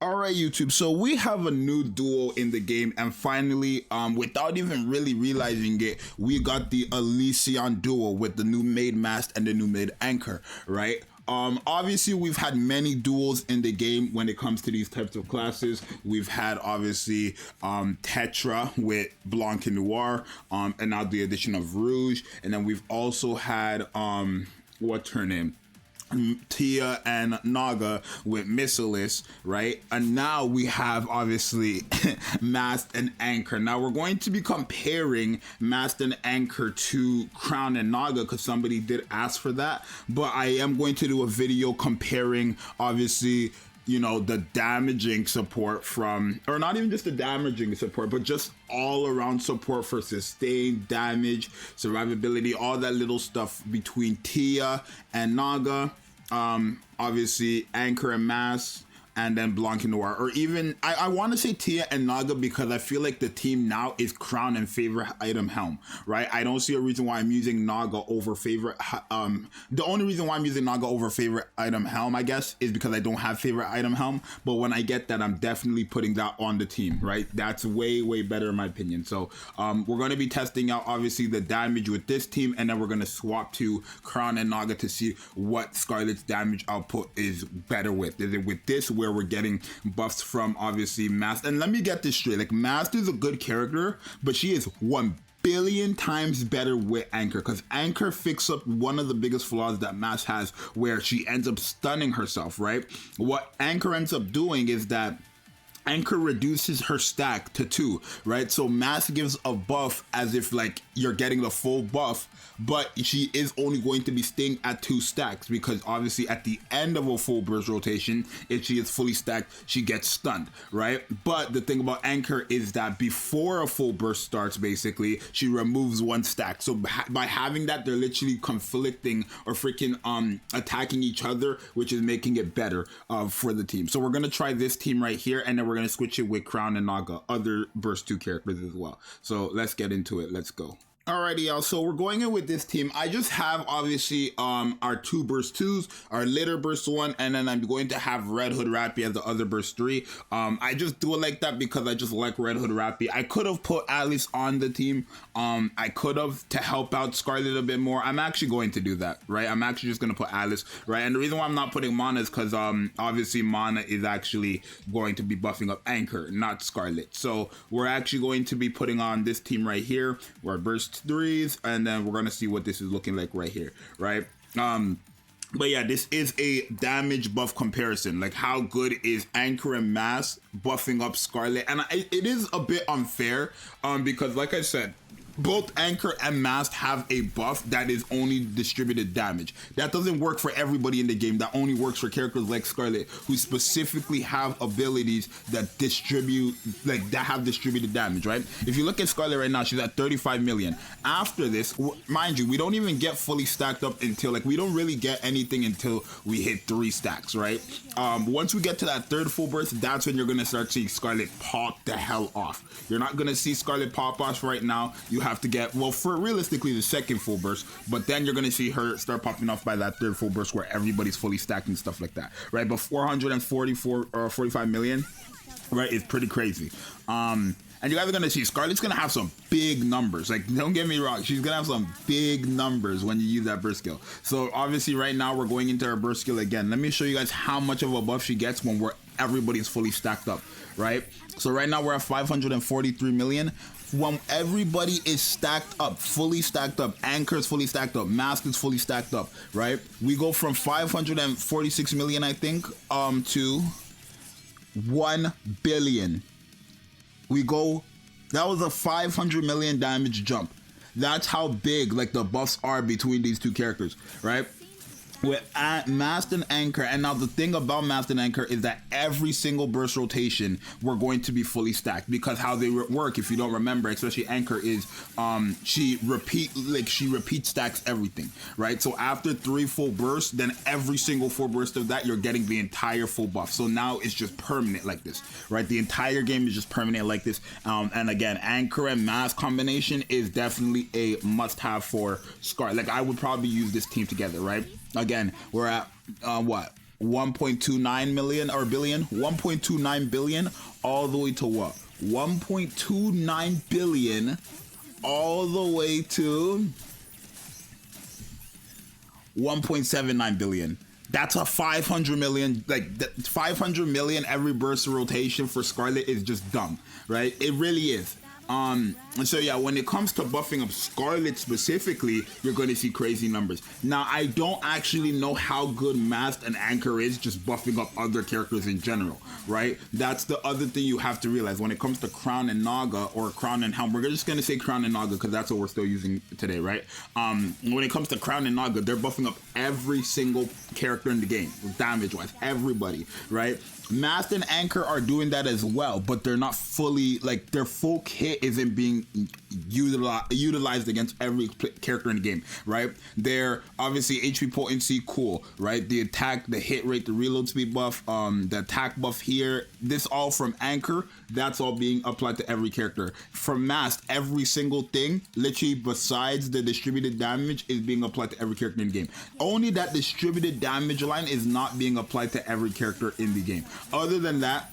Alright YouTube, so we have a new duo in the game, and finally, without even really realizing it, we got the Elysion duo with the new Maid Mast and the new Maid Anchor, right? Obviously we've had many duels in the game when it comes to these types of classes. We've had obviously Tetra with Blanc and Noir, and now the addition of Rouge, and then we've also had what's her name? Tia and Naga with Missilis, right? And now we have obviously Mast and Anchor. Now we're going to be comparing Mast and Anchor to Crown and Naga because somebody did ask for that, but I am going to do a video comparing obviously, you know, the damaging support from, or not even just the damaging support, but just all around support for sustained damage, survivability, all that little stuff between Tia and Naga, obviously Anchor and Mast, and then Blanc and Noir, or even I want to say Tia and Naga because I feel like the team now is Crown and favorite item Helm, right? I don't see a reason why I'm using Naga over favorite. The only reason why I'm using Naga over favorite item Helm, I guess, is because I don't have favorite item Helm. But when I get that, I'm definitely putting that on the team, right? That's way better in my opinion. So we're going to be testing out obviously the damage with this team, and then we're going to swap to Crown and Naga to see what Scarlet's damage output is better with. Is it with this where we're getting buffs from obviously Mast? And let me get this straight, like Mast is a good character, but she is 1 billion times better with Anchor, because Anchor fixes up one of the biggest flaws that Mast has, where she ends up stunning herself, right? What Anchor ends up doing is that Anchor reduces her stack to 2, right? So Mast gives a buff as if like you're getting the full buff, but she is only going to be staying at 2 stacks, because obviously at the end of a full burst rotation, if she is fully stacked, she gets stunned, right? But the thing about Anchor is that before a full burst starts, basically, she removes 1 stack. So by having that, they're literally conflicting or freaking attacking each other, which is making it better for the team. So we're gonna try this team right here, and then we're gonna switch it with Crown and Naga, other burst 2 characters as well. So let's get into it. Let's go. Alrighty y'all, so we're going in with this team. I just have obviously our 2 burst 2s, our litter burst 1, and then I'm going to have Red Hood Rappy as the other burst 3. I just do it like that because I just like Red Hood Rappy. I could have put Alice on the team. I could have to help out Scarlet a bit more. I'm actually going to do that, right? I'm actually just going to put Alice, right? And the reason why I'm not putting Mana is because obviously Mana is actually going to be buffing up Anchor, not Scarlet. So we're actually going to be putting on this team right here, where burst 3s, and then we're gonna see what this is looking like right here, right? But yeah, this is a damage buff comparison. Like, how good is Anchor and Mast buffing up Scarlet? And it is a bit unfair because like I said, both Anchor and Mast have a buff that is only distributed damage. That doesn't work for everybody in the game. That only works for characters like Scarlet, who specifically have abilities that distribute, like that have distributed damage, right? If you look at Scarlet right now, she's at 35 million. After this, mind you, we don't even get fully stacked up until, like, we don't really get anything until we hit 3 stacks, right? Once we get to that 3rd full burst, that's when you're gonna start seeing Scarlet pop the hell off. You're not gonna see Scarlet pop off right now. You have to get, well, for realistically the 2nd full burst, but then you're gonna see her start popping off by that 3rd full burst where everybody's fully stacked and stuff like that, right? But 444 or 45 million, right, is pretty crazy. And you guys are gonna see Scarlet's gonna have some big numbers. Like, don't get me wrong, she's gonna have some big numbers when you use that burst skill. So obviously right now we're going into her burst skill again. Let me show you guys how much of a buff she gets when everybody's fully stacked up, right? So right now we're at 543 million. When everybody is stacked up, fully stacked up, Anchor's fully stacked up, Mast is fully stacked up, right? We go from 546 million, I think, to 1 billion. We go, that was a 500 million damage jump. That's how big, like, the buffs are between these 2 characters, right? With Mast and Anchor. And now the thing about Mast and Anchor is that every single burst rotation we're going to be fully stacked, because how they work, if you don't remember, especially Anchor, is she repeat stacks everything, right? So after 3 full bursts, then every single full burst of that, you're getting the entire full buff. So now it's just permanent like this, right? The entire game is just permanent like this. And again, Anchor and Mast combination is definitely a must-have for Scar. Like, I would probably use this team together, right? Again, we're at what, 1.29 million or billion, 1.29 billion, all the way to what? 1.29 billion, all the way to 1.79 billion. That's a 500 million, like 500 million every burst rotation for Scarlet is just dumb, right? It really is. And so yeah, when it comes to buffing up Scarlet specifically, you're going to see crazy numbers. Now, I don't actually know how good Mast and Anchor is just buffing up other characters in general, right? That's the other thing you have to realize when it comes to Crown and Naga, or Crown and Helm. We're just going to say Crown and Naga because that's what we're still using today, right? When it comes to Crown and Naga, they're buffing up every single character in the game, damage-wise, everybody, right? Mast and Anchor are doing that as well, but they're not fully, like, their full kit isn't being utilized against every character in the game, right? They're obviously HP potency, cool, right? The attack, the hit rate, the reload speed buff, the attack buff here, this all from Anchor, that's all being applied to every character. From Mast, every single thing, literally besides the distributed damage, is being applied to every character in the game. Only that distributed damage line is not being applied to every character in the game. Other than that,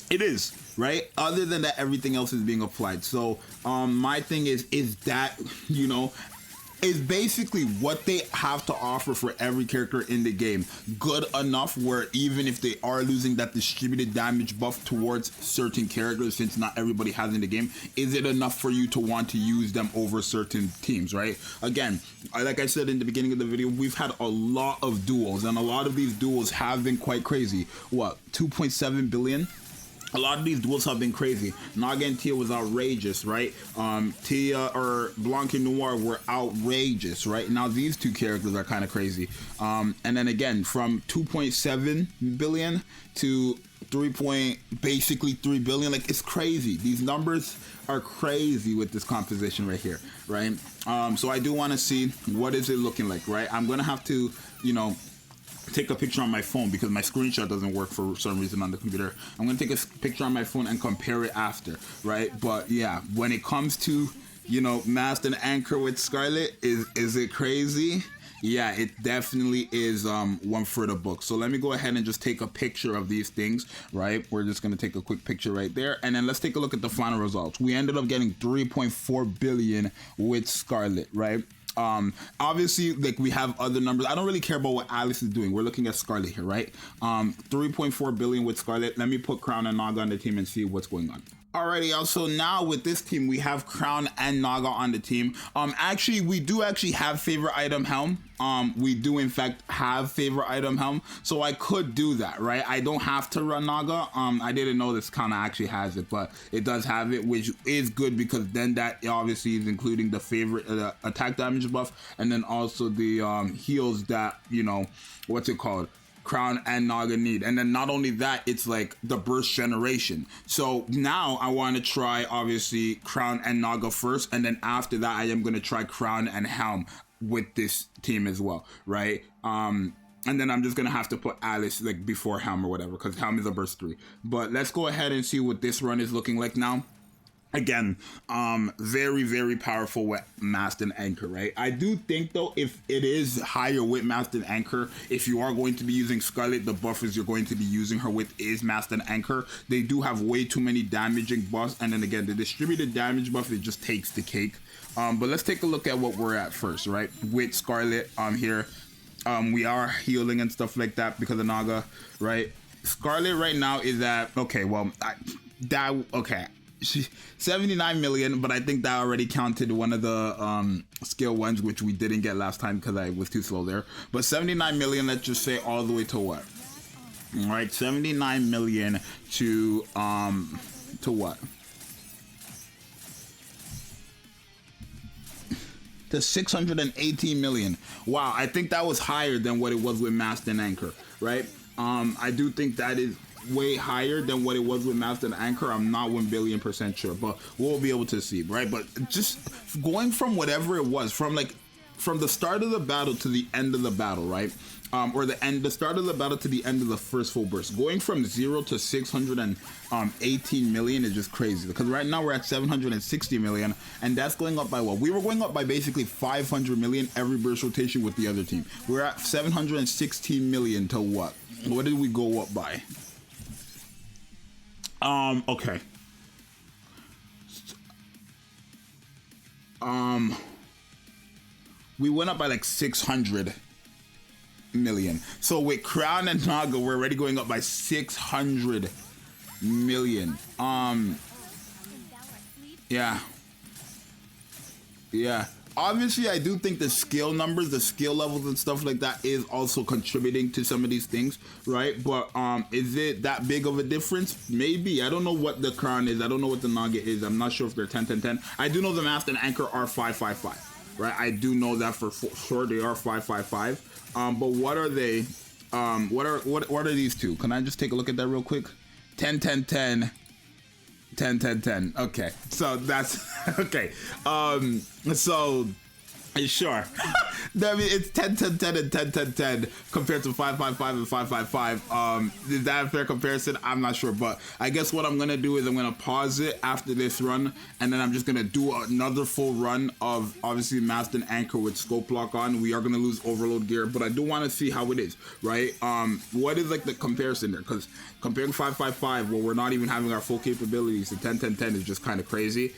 it is, right? Other than that, everything else is being applied. So my thing is that, you know, is basically what they have to offer for every character in the game good enough where even if they are losing that distributed damage buff towards certain characters, since not everybody has in the game, is it enough for you to want to use them over certain teams, right? Again, like I said in the beginning of the video, we've had a lot of duels, and a lot of these duels have been quite crazy. What, 2.7 billion? A lot of these duels have been crazy. Naga and Tia was outrageous, right? Tia or Blanc and Noir were outrageous, right? Now these two characters are kind of crazy. And then again, from 2.7 billion to basically 3 billion, like, it's crazy. These numbers are crazy with this composition right here, right? So I do want to see what is it looking like, right? I'm gonna have to, you know, take a picture on my phone because my screenshot doesn't work for some reason on the computer. I'm gonna take a picture on my phone and compare it after, right? But yeah, when it comes to, you know, Mast and Anchor with Scarlet, is it crazy? Yeah, it definitely is one for the book. So let me go ahead and just take a picture of these things, right? We're just gonna take a quick picture right there, and then let's take a look at the final results. We ended up getting 3.4 billion with Scarlet, right? Obviously, like, we have other numbers. I don't really care about what Alice is doing. We're looking at Scarlet here, right? 3.4 billion with Scarlet. Let me put Crown and Naga on the team and see what's going on. Alrighty, y'all. So now with this team, we have Crown and Naga on the team. Actually, we do actually have favorite item Helm. We do in fact have favorite item Helm, so I could do that, right? I don't have to run Naga. I didn't know this kind of actually has it, but it does have it, which is good because then that obviously is including the favorite attack damage buff, and then also the heals that, you know, what's it called, Crown and Naga need. And then not only that, it's like the burst generation. So now I want to try obviously Crown and Naga first, and then after that I am going to try Crown and Helm with this team as well, right? And then I'm just gonna have to put Alice like before Helm or whatever, because Helm is a burst 3. But let's go ahead and see what this run is looking like now. Again, very, very powerful with Mast and Anchor, right? I do think though, if it is higher with Mast and Anchor, if you are going to be using Scarlet, the buffers you're going to be using her with is Mast and Anchor. They do have way too many damaging buffs, and then again, the distributed damage buff, it just takes the cake. But let's take a look at what we're at first, right? With Scarlet here, we are healing and stuff like that because of Naga, right? Scarlet right now is at, okay, well, okay. 79 million, but I think that already counted one of the skill ones, which we didn't get last time because I was too slow there. But 79 million, let's just say all the way to what? All right, 79 million to what? To 618 million. Wow, I think that was higher than what it was with Mast and Anchor, right? I do think that is way higher than what it was with Mast and Anchor. I'm not 1 billion % sure, but we'll be able to see, right? But just going from whatever it was, from like from the start of the battle to the end of the battle, right? Or the start of the battle to the end of the first full burst. Going from 0 to 618 million is just crazy, because right now we're at 760 million, and that's going up by what? We were going up by basically 500 million every burst rotation with the other team. We're at 716 million to what? What did we go up by? Okay. We went up by like 600 million. So with Crown and Naga, we're already going up by 600 million. Yeah. Obviously, I do think the skill numbers, the skill levels and stuff like that is also contributing to some of these things, right? But is it that big of a difference? Maybe. I don't know what the Crown is. I don't know what the Naga is. I'm not sure if they're 10, 10, 10. I do know the Mast and Anchor are 5, 5, 5. Right, I do know that for sure. They are 5, 5, 5. But what are they? What are these two? Can I just take a look at that real quick? 10, 10, 10. 10, 10, 10. Okay, so that's okay. So sure. I mean, it's 10, 10, 10, and 10, 10, 10 compared to 5, 5, 5, and 5, 5, 5. Is that a fair comparison? I'm not sure, but I guess what I'm gonna do is I'm gonna pause it after this run, and then I'm just gonna do another full run of obviously Mast and Anchor with scope lock on. We are gonna lose overload gear, but I do want to see how it is, right? What is like the comparison there? Because comparing 5, 5, 5, where we're not even having our full capabilities, to 10, 10, 10 is just kind of crazy.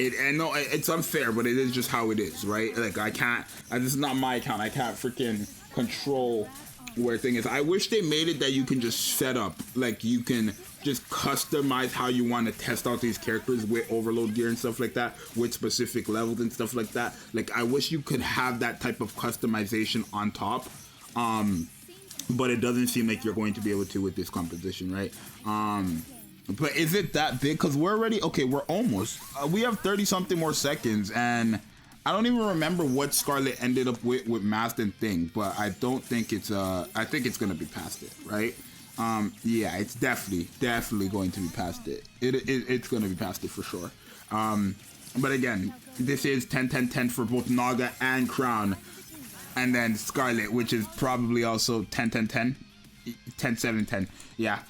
I know it's unfair, but it is just how it is, right? Like this is not my account. I can't freaking control where thing is. I wish they made it that you can just set up, like you can just customize how you want to test out these characters with overload gear and stuff like that, with specific levels and stuff like that. Like I wish you could have that type of customization on top. But it doesn't seem like you're going to be able to with this composition, right? But is it that big? Because we're already, okay, we're almost, we have 30 something more seconds, and I don't even remember what Scarlet ended up with Mast and Thing, but I don't think it's, I think it's going to be past it, right? Yeah, it's definitely going to be past it. It's going to be past it for sure. But again, this is 10, 10, 10 for both Naga and Crown, and then Scarlet, which is probably also 10, 10, 10, 10, 7, 10, yeah.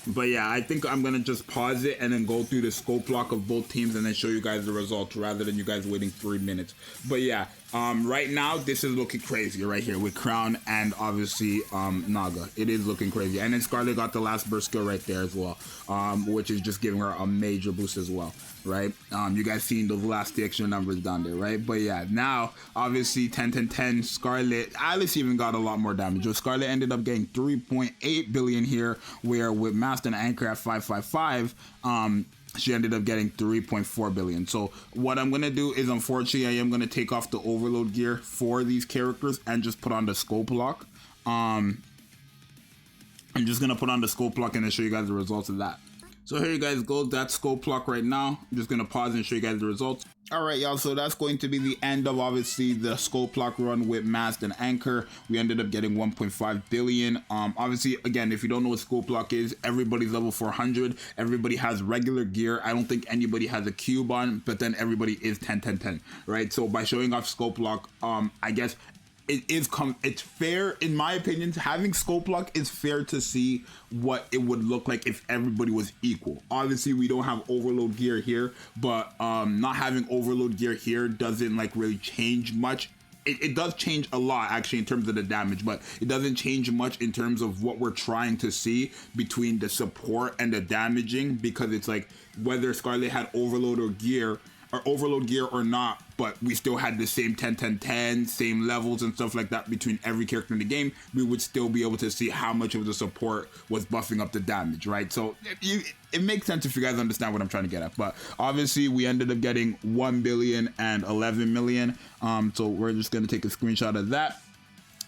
But yeah, I think I'm gonna just pause it and then go through the scope block of both teams and then show you guys the results rather than you guys waiting 3 minutes. But yeah, right now this is looking crazy right here with Crown and obviously Naga. It is looking crazy, and then Scarlet got the last burst skill right there as well, which is just giving her a major boost as well, right? You guys seen those last extra numbers down there, right? But yeah, now obviously 10, 10, 10 Scarlet, Alice even got a lot more damage. So Scarlet ended up getting 3.8 billion here, where with Mast and Anchor at 555, she ended up getting 3.4 billion. So what I'm gonna do is, unfortunately, I am gonna take off the overload gear for these characters and just put on the scope lock. I'm just gonna put on the scope lock and then show you guys the results of that. So here you guys go, that scope lock right now. I'm just gonna pause and show you guys the results. All right, y'all, so that's going to be the end of obviously the scope lock run with Mast and Anchor. We ended up getting 1.5 billion. Obviously, again, if you don't know what scope lock is, everybody's level 400. Everybody has regular gear. I don't think anybody has a cube on, but then everybody is 10, 10, 10, right? So by showing off scope lock, I guess it's fair, in my opinion. Having scope lock is fair to see what it would look like if everybody was equal. Obviously, we don't have overload gear here, but not having overload gear here doesn't like really change much. It does change a lot actually in terms of the damage, but it doesn't change much in terms of what we're trying to see between the support and the damaging, because it's like whether Scarlet had overload gear or not, but we still had the same 10, 10, 10, same levels and stuff like that between every character in the game, we would still be able to see how much of the support was buffing up the damage, right? So it makes sense if you guys understand what I'm trying to get at. But obviously we ended up getting 1 billion and 11 million. So we're just going to take a screenshot of that.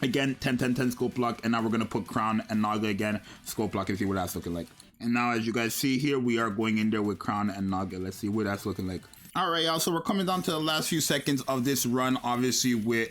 Again, 10, 10, 10 scope lock, and now we're going to put Crown and Naga again, scope lock, and see what that's looking like. And now as you guys see here, we are going in there with Crown and Naga. Let's see what that's looking like. All right, y'all, so we're coming down to the last few seconds of this run, obviously with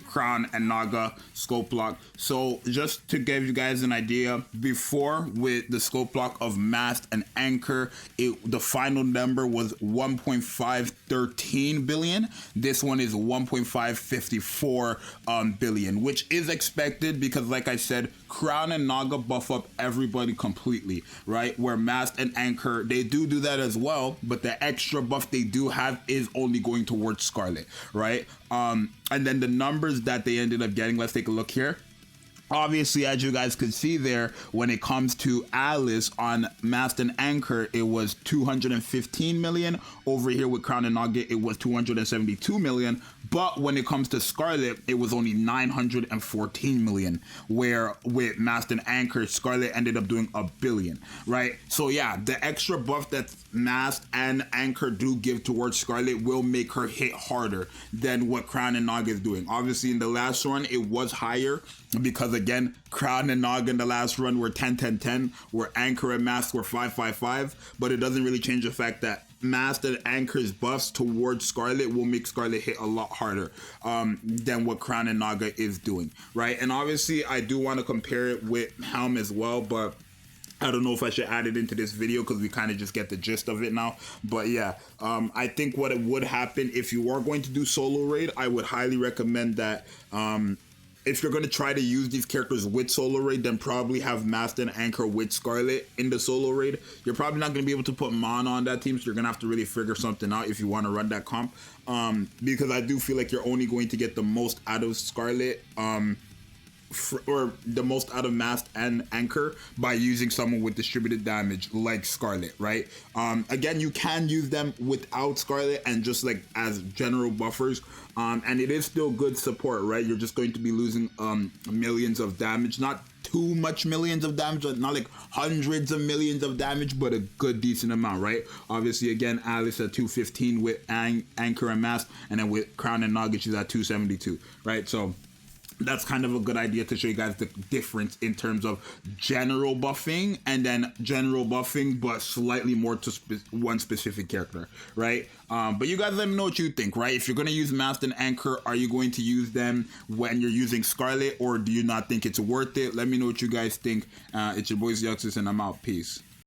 Crown and Naga scope block. So just to give you guys an idea, before with the scope block of Mast and Anchor, the final number was 1.513 billion. This one is 1.554 billion, which is expected because, like I said, Crown and Naga buff up everybody completely, right? Where Mast and Anchor, they do that as well, but the extra buff they do have is only going towards Scarlet, right? And then the numbers that they ended up getting, let's take a look here. Obviously, as you guys could see there, when it comes to Alice on Mast and Anchor, it was 215 million. Over here with Crown and Naga, it was 272 million. But when it comes to Scarlet, it was only 914 million. Where with Mast and Anchor, Scarlet ended up doing $1 billion, right? So yeah, the extra buff that Mast and Anchor do give towards Scarlet will make her hit harder than what Crown and Naga is doing. Obviously, in the last run, it was higher because, again, Crown and Naga in the last run were 10-10-10, where Anchor and Mast were 5-5-5, but it doesn't really change the fact that Mast and Anchor's buffs towards Scarlet will make Scarlet hit a lot harder than what Crown and Naga is doing, right? And obviously, I do want to compare it with Helm as well, but I don't know if I should add it into this video because we kind of just get the gist of it now. But yeah, I think what it would happen if you are going to do solo raid, I would highly recommend that if you're going to try to use these characters with solo raid, then probably have Mast and Anchor with Scarlet in the solo raid. You're probably not going to be able to put Mana on that team, so you're going to have to really figure something out if you want to run that comp. Because I do feel like you're only going to get the most out of Scarlet, or the most out of Mast and Anchor by using someone with distributed damage like Scarlet, right? Again, you can use them without Scarlet and just like as general buffers, and it is still good support, right? You're just going to be losing millions of damage, not too much millions of damage, not like hundreds of millions of damage, but a good decent amount, right? Obviously, again, Alice at 215 with Anchor and Mast, and then with Crown and Naga, she's at 272, right? So that's kind of a good idea to show you guys the difference in terms of general buffing and then general buffing, but slightly more to one specific character, right? But you guys let me know what you think, right? If you're going to use Mast and Anchor, are you going to use them when you're using Scarlet, or do you not think it's worth it? Let me know what you guys think. It's your boy Zxous, and I'm out. Peace.